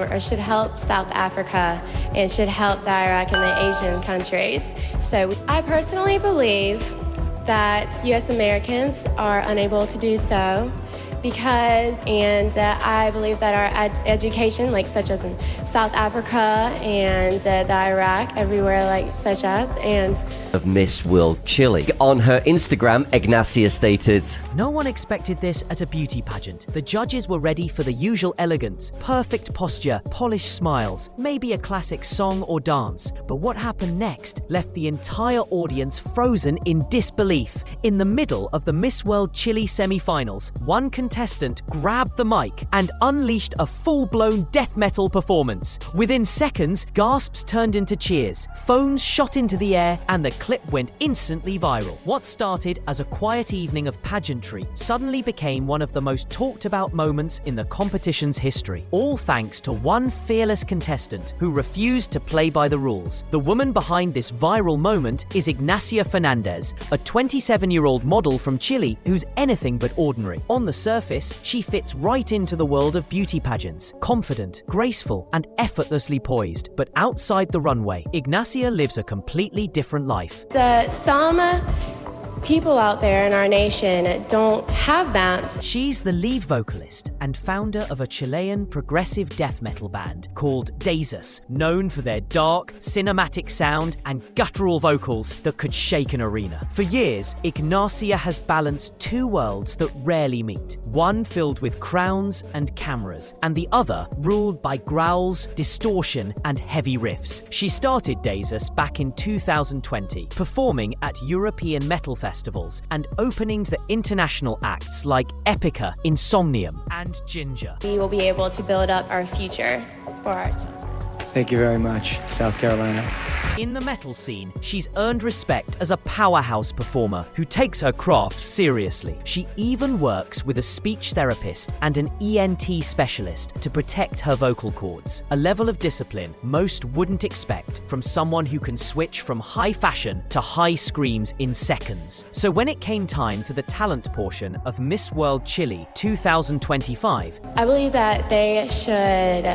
or should help South Africa and should help the Iraq and the Asian countries. So I personally believe that U.S. Americans are unable to do so because, I believe that our education, like such as in South Africa and the Iraq, everywhere like such as, and of Miss World Chile. On her Instagram, Ignacia stated, "No one expected this at a beauty pageant. The judges were ready for the usual elegance, perfect posture, polished smiles, maybe a classic song or dance. But what happened next left the entire audience frozen in disbelief. In the middle of the Miss World Chile semi-finals, one contestant grabbed the mic and unleashed a full-blown death metal performance. Within seconds, gasps turned into cheers, phones shot into the air, and the clip went instantly viral. What started as a quiet evening of pageantry suddenly became one of the most talked about moments in the competition's history. All thanks to one fearless contestant who refused to play by the rules. The woman behind this viral moment is Ignacia Fernandez, a 27-year-old model from Chile who's anything but ordinary. On the surface, she fits right into the world of beauty pageants, confident, graceful, and effortlessly poised. But outside the runway, Ignacia lives a completely different life. Some people out there in our nation don't have that. She's the lead vocalist and founder of a Chilean progressive death metal band called Deisus, known for their dark, cinematic sound and guttural vocals that could shake an arena. For years, Ignacia has balanced two worlds that rarely meet, one filled with crowns and cameras, and the other ruled by growls, distortion, and heavy riffs. She started Deisus back in 2020, performing at European metal festivals and opening to international acts like Epica, Insomnium, and Ginger. We will be able to build up our future for our children. Thank you very much, South Carolina. In the metal scene, she's earned respect as a powerhouse performer who takes her craft seriously. She even works with a speech therapist and an ENT specialist to protect her vocal cords, a level of discipline most wouldn't expect from someone who can switch from high fashion to high screams in seconds. So when it came time for the talent portion of Miss World Chile 2025, I believe that they should,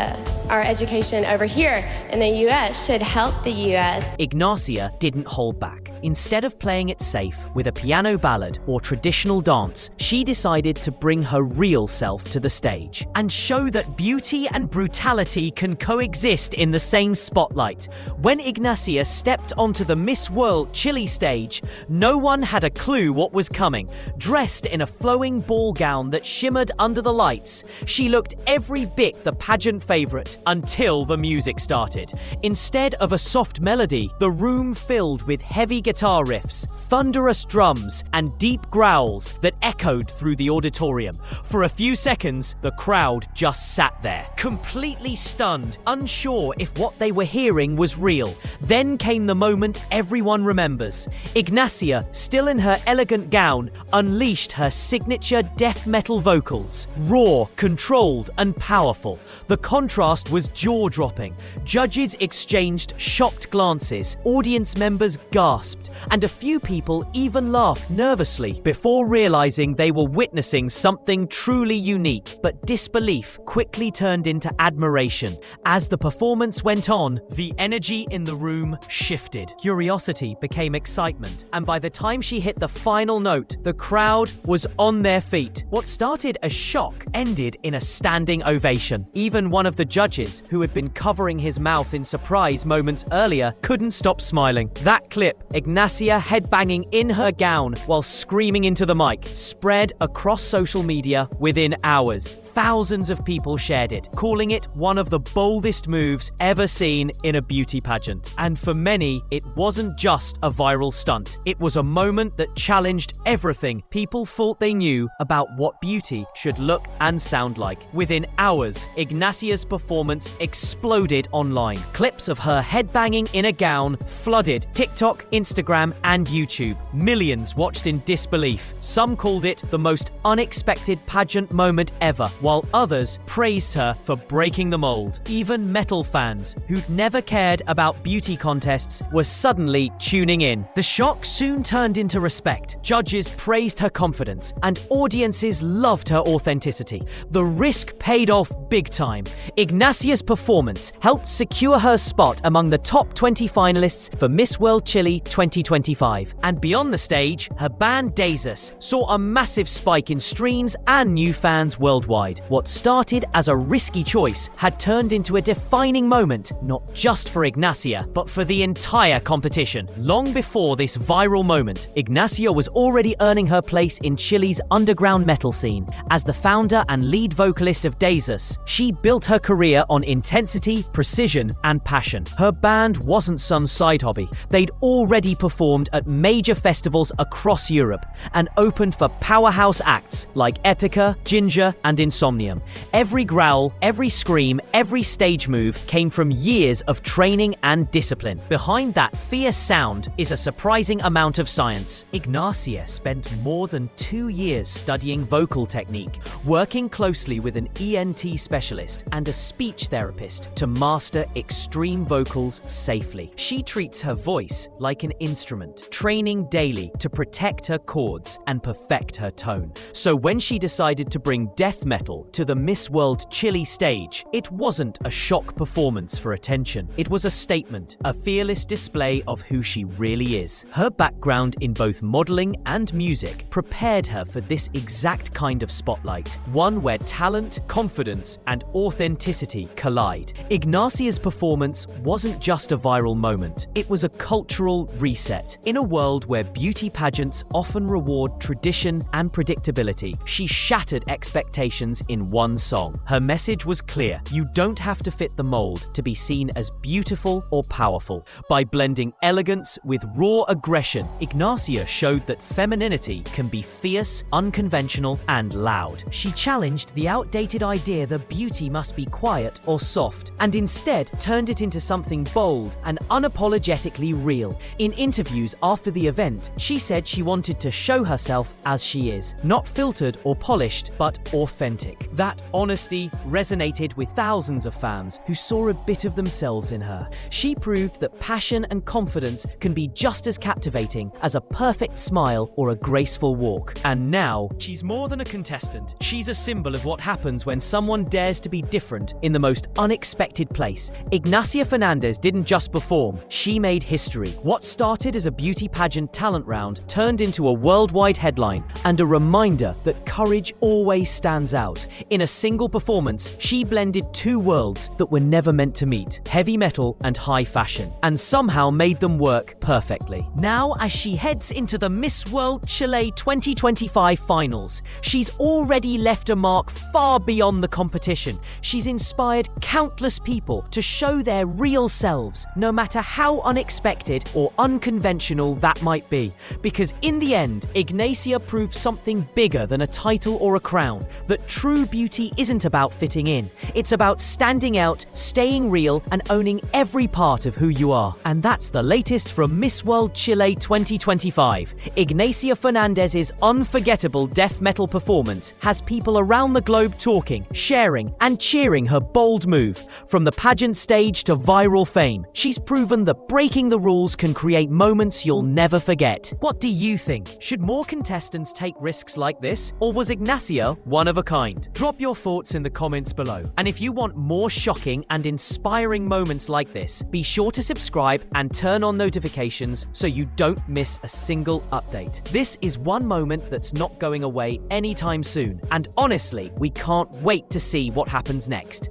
our education over here in the U.S. should help the U.S. Ignacia didn't hold back. Instead of playing it safe with a piano ballad or traditional dance, she decided to bring her real self to the stage and show that beauty and brutality can coexist in the same spotlight. When Ignacia stepped onto the Miss World Chile stage, no one had a clue what was coming. Dressed in a flowing ball gown that shimmered under the lights, she looked every bit the pageant favorite until the music started. Instead of a soft melody, the room filled with heavy guitar riffs, thunderous drums, and deep growls that echoed through the auditorium. For a few seconds, the crowd just sat there, completely stunned, unsure if what they were hearing was real. Then came the moment everyone remembers. Ignacia, still in her elegant gown, unleashed her signature death metal vocals. Raw, controlled, and powerful. The contrast was jaw-dropping. Judges exchanged shocked glances, audience members gasped, and a few people even laughed nervously before realizing they were witnessing something truly unique. But disbelief quickly turned into admiration. As the performance went on, the energy in the room shifted. Curiosity became excitement, and by the time she hit the final note, the crowd was on their feet. What started as shock ended in a standing ovation. Even one of the judges, who had been covering his mouth in surprise moments earlier, couldn't stop smiling. That clip, Ignacia headbanging in her gown while screaming into the mic, spread across social media within hours. Thousands of people shared it, calling it one of the boldest moves ever seen in a beauty pageant. And for many, it wasn't just a viral stunt. It was a moment that challenged everything people thought they knew about what beauty should look and sound like. Within hours, Ignacia's performance exploded online. Clips of her headbanging in a gown flooded TikTok, Instagram, and YouTube. Millions watched in disbelief. Some called it the most unexpected pageant moment ever, while others praised her for breaking the mold. Even metal fans, who'd never cared about beauty contests, were suddenly tuning in. The shock soon turned into respect. Judges praised her confidence, and audiences loved her authenticity. The risk paid off big time. Ignacia Ignacia's performance helped secure her spot among the top 20 finalists for Miss World Chile 2025. And beyond the stage, her band deisus saw a massive spike in streams and new fans worldwide. What started as a risky choice had turned into a defining moment, not just for Ignacia, but for the entire competition. Long before this viral moment, Ignacia was already earning her place in Chile's underground metal scene. As the founder and lead vocalist of deisus, she built her career on intensity, precision, and passion. Her band wasn't some side hobby. They'd already performed at major festivals across Europe and opened for powerhouse acts like Epica, Ginger, and Insomnium. Every growl, every scream, every stage move came from years of training and discipline. Behind that fierce sound is a surprising amount of science. Ignacia spent more than 2 years studying vocal technique, working closely with an ENT specialist and a speech therapist to master extreme vocals safely. She treats her voice like an instrument, training daily to protect her chords and perfect her tone. So when she decided to bring death metal to the Miss World Chile stage, it wasn't a shock performance for attention. It was a statement, a fearless display of who she really is. Her background in both modeling and music prepared her for this exact kind of spotlight, one where talent, confidence, and authenticity collide. Ignacia's performance wasn't just a viral moment, it was a cultural reset. In a world where beauty pageants often reward tradition and predictability, she shattered expectations in one song. Her message was clear: you don't have to fit the mold to be seen as beautiful or powerful. By blending elegance with raw aggression, Ignacia showed that femininity can be fierce, unconventional, and loud. She challenged the outdated idea that beauty must be quiet or soft, and instead turned it into something bold and unapologetically real. In interviews after the event, she said she wanted to show herself as she is, not filtered or polished, but authentic. That honesty resonated with thousands of fans who saw a bit of themselves in her. She proved that passion and confidence can be just as captivating as a perfect smile or a graceful walk. And now, she's more than a contestant. She's a symbol of what happens when someone dares to be different in the most unexpected place. Ignacia Fernandez didn't just perform, she made history. What started as a beauty pageant talent round turned into a worldwide headline and a reminder that courage always stands out. In a single performance, she blended two worlds that were never meant to meet, heavy metal and high fashion, and somehow made them work perfectly. Now, as she heads into the Miss World Chile 2025 finals, she's already left a mark far beyond the competition. She's inspired countless people to show their real selves, no matter how unexpected or unconventional that might be. Because in the end, Ignacia proved something bigger than a title or a crown, that true beauty isn't about fitting in. It's about standing out, staying real, and owning every part of who you are. And that's the latest from Miss World Chile 2025. Ignacia Fernandez's unforgettable death metal performance has people around the globe talking, sharing, and cheering her bold move. From the pageant stage to viral fame, she's proven that breaking the rules can create moments you'll never forget. What do you think? Should more contestants take risks like this? Or was Ignacia one of a kind? Drop your thoughts in the comments below. And if you want more shocking and inspiring moments like this, be sure to subscribe and turn on notifications so you don't miss a single update. This is one moment that's not going away anytime soon, and honestly, we can't wait to see what happens next.